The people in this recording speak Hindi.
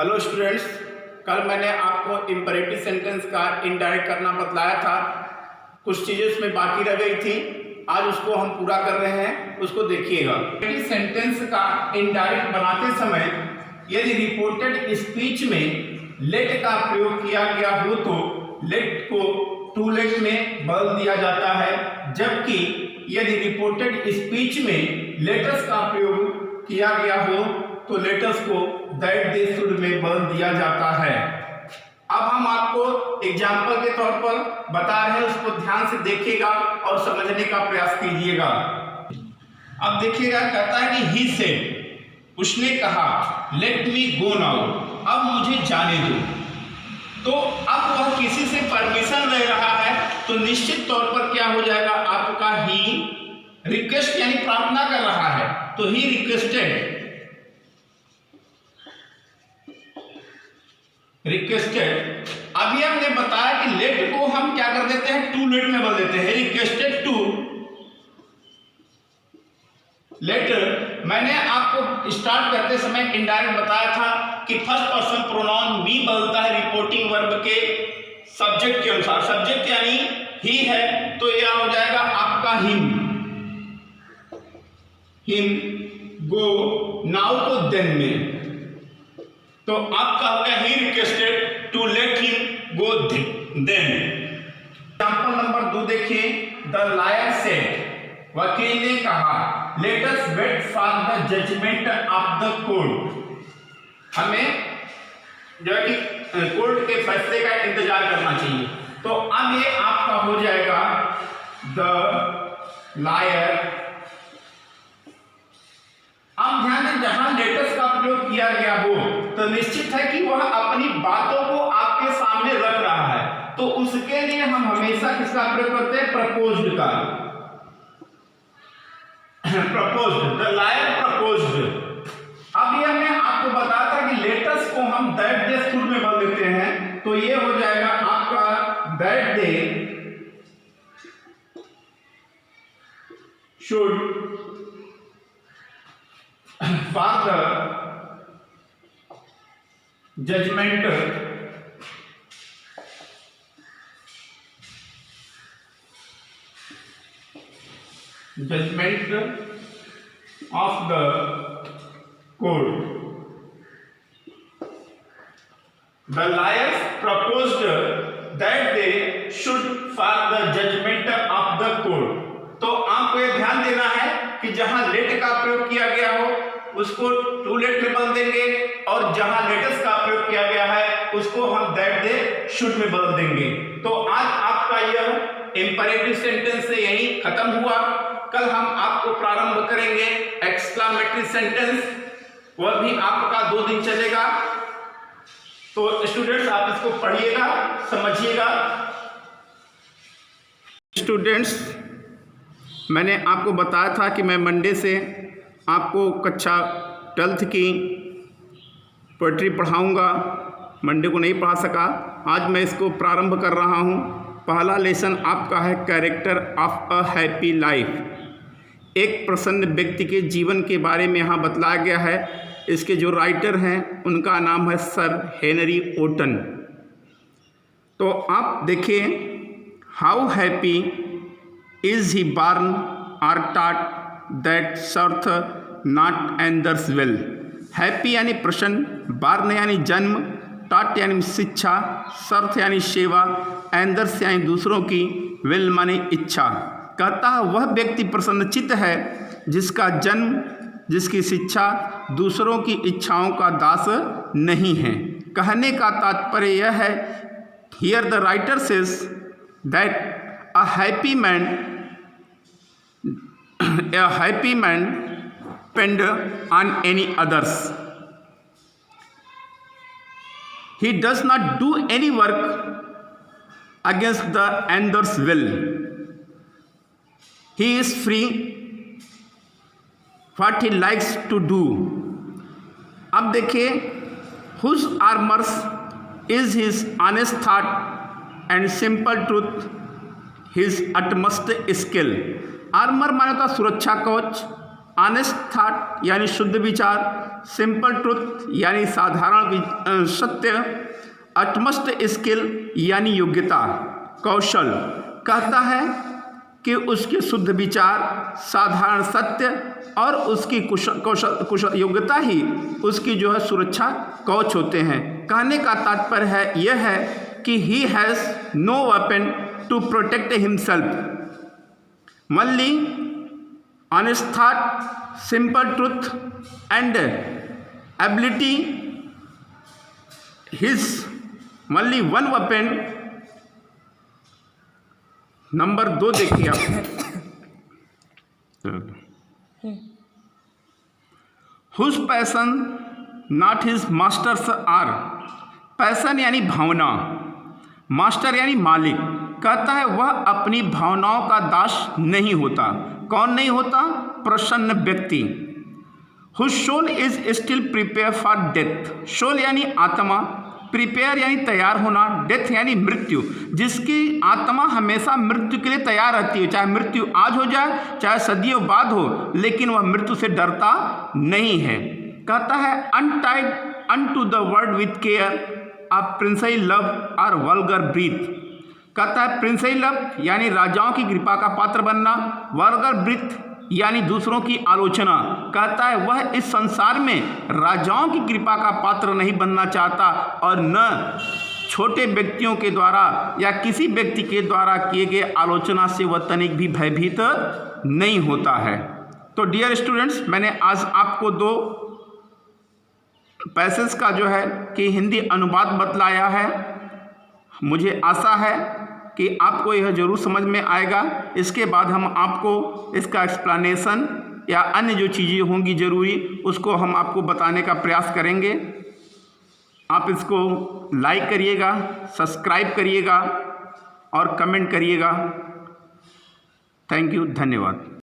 हेलो स्टूडेंट्स, कल मैंने आपको इम्परेटिव सेंटेंस का इनडायरेक्ट करना बतलाया था। कुछ चीज़ें उसमें बाकी रह गई थी, आज उसको हम पूरा कर रहे हैं, उसको देखिएगा। इम्परेटिव सेंटेंस का इनडायरेक्ट बनाते समय यदि रिपोर्टेड स्पीच में लेट का प्रयोग किया गया हो तो लेट को टू लेट में बदल दिया जाता है, जबकि यदि रिपोर्टेड स्पीच में लेटस का प्रयोग किया गया हो तो लेटस को दैट दे शुड में बदल दिया जाता है। अब हम आपको एग्जाम्पल के तौर पर बता रहे हैं, उसको ध्यान से देखिएगा और समझने का प्रयास कीजिएगा। अब देखिएगा, कहता है कि ही सेड, उसने कहा, लेट मी गो नाउ, अब मुझे जाने दो। तो अब वह किसी से परमिशन ले रहा है तो निश्चित तौर पर क्या हो जाएगा आपका ही रिक्वेस्ट यानी प्रार्थना कर रहा है, तो ही रिक्वेस्टेड अभी हमने बताया कि लेट को हम क्या कर देते हैं, टू लेट में बदल देते हैं। Requested to let. मैंने आपको स्टार्ट करते समय इनडायरेक्ट बताया था कि फर्स्ट पर्सन प्रोनाउन मी बदलता है रिपोर्टिंग वर्ब के सब्जेक्ट के अनुसार। सब्जेक्ट यानी ही है तो यह हो जाएगा आपका हिम, गो, नाउ को देन में, तो आपका हो गया he requested to let him go then. Example number 2 देखिए, द लायर सेड, वकील ने कहा, let us wait for the judgment of the court, हमें जो है कि कोर्ट के फैसले का इंतजार करना चाहिए। तो अब ये आपका हो जाएगा द लायर। अब ध्यान दें, जहां लेटस का प्रयोग किया गया हो तो निश्चित है कि वह अपनी बातों को आपके सामने रख रहा है, तो उसके लिए हम हमेशा किसका प्रयोग करते हैं, प्रपोज्ड का। Proposed, the lawyer proposed. अब ये हमने आपको बताया था कि लेटस को हम दैट डे शुड में बदल देते हैं, तो ये हो जाएगा आपका that day should for the judgment of the court. The liars proposed that they should follow the judgment of the court. तो आपको ये ध्यान देना है कि जहां लेट का प्रयोग किया गया हो उसको टू लेट में बदल देंगे, और जहां लेटस का प्रयोग किया गया है उसको हम दैट दे शुड में बदल देंगे। तो आज आपका यह इंपरेटिव सेंटेंस से यही खत्म हुआ। कल हम आपको प्रारंभ करेंगे एक्सक्लामेटरी सेंटेंस, वह भी आपका 2 दिन चलेगा। तो स्टूडेंट्स आप इसको पढ़िएगा, समझिएगा। स्टूडेंट्स, मैंने आपको बताया था कि मैं मंडे से आपको कक्षा 12th की पोएट्री पढ़ाऊंगा। मंडे को नहीं पढ़ा सका, आज मैं इसको प्रारंभ कर रहा हूं। पहला लेसन आपका है character of a happy life. एक प्रसन्न व्यक्ति के जीवन के बारे में यहाँ बतलाया गया है। इसके जो राइटर हैं उनका नाम है सर हेनरी ओटन। तो आप देखिए, how happy is he born or taught that serveth not another's will. Happy यानी प्रसन्न, बॉर्न यानी जन्म, टॉट यानी शिक्षा, सर्थ यानी सेवा, एंदर्स यानी दूसरों की, वेल माने इच्छा। कहता है वह व्यक्ति प्रसन्नचित्त है जिसका जन्म, जिसकी शिक्षा दूसरों की इच्छाओं का दास नहीं है। कहने का तात्पर्य यह है, here the writer says that a happy man depend on any others. He does not do any work against the others' will. He is free what he likes to do. अब देखिए, whose armors is his honest thought and simple truth his utmost skill. Armour माने होता सुरक्षा कवच, ऑनेस्ट थॉट यानी शुद्ध विचार, सिंपल ट्रुथ यानी साधारण सत्य, अटमस्ट स्किल यानी योग्यता, कौशल। कहता है कि उसके शुद्ध विचार, साधारण सत्य और उसकी कुशल योग्यता ही उसकी जो है सुरक्षा कवच होते हैं। कहने का तात्पर्य है यह है कि he has no weapon to protect himself. Only honest thought, simple truth and ability, his only one weapon. Number 2 देखिए आप, whose passion not his masters are. Passion यानी भावना, मास्टर यानी मालिक। कहता है वह अपनी भावनाओं का दास नहीं होता। कौन नहीं होता? प्रसन्न व्यक्ति। Whose soul is still prepare for death. Soul यानी आत्मा, प्रिपेयर यानी तैयार होना, डेथ यानी मृत्यु। जिसकी आत्मा हमेशा मृत्यु के लिए तैयार रहती है, चाहे मृत्यु आज हो जाए चाहे सदियों बाद हो, लेकिन वह मृत्यु से डरता नहीं है। कहता है untied unto the word with care, a princely love और वल्गर ब्रीथ। कहता है प्रिंसली लव यानी राजाओं की कृपा का पात्र बनना, वल्गर ब्रीथ यानी दूसरों की आलोचना। कहता है वह इस संसार में राजाओं की कृपा का पात्र नहीं बनना चाहता और न छोटे व्यक्तियों के द्वारा या किसी व्यक्ति के द्वारा किए गए आलोचना से वह तनिक भी भयभीत नहीं होता है। तो डियर स्टूडेंट्स, मैंने आज आपको 2 पैसेज का जो है कि हिंदी अनुवाद बतलाया है। मुझे आशा है कि आपको यह ज़रूर समझ में आएगा। इसके बाद हम आपको इसका एक्सप्लेनेशन या अन्य जो चीज़ें होंगी ज़रूरी, उसको हम आपको बताने का प्रयास करेंगे। आप इसको लाइक करिएगा, सब्सक्राइब करिएगा और कमेंट करिएगा। थैंक यू, धन्यवाद।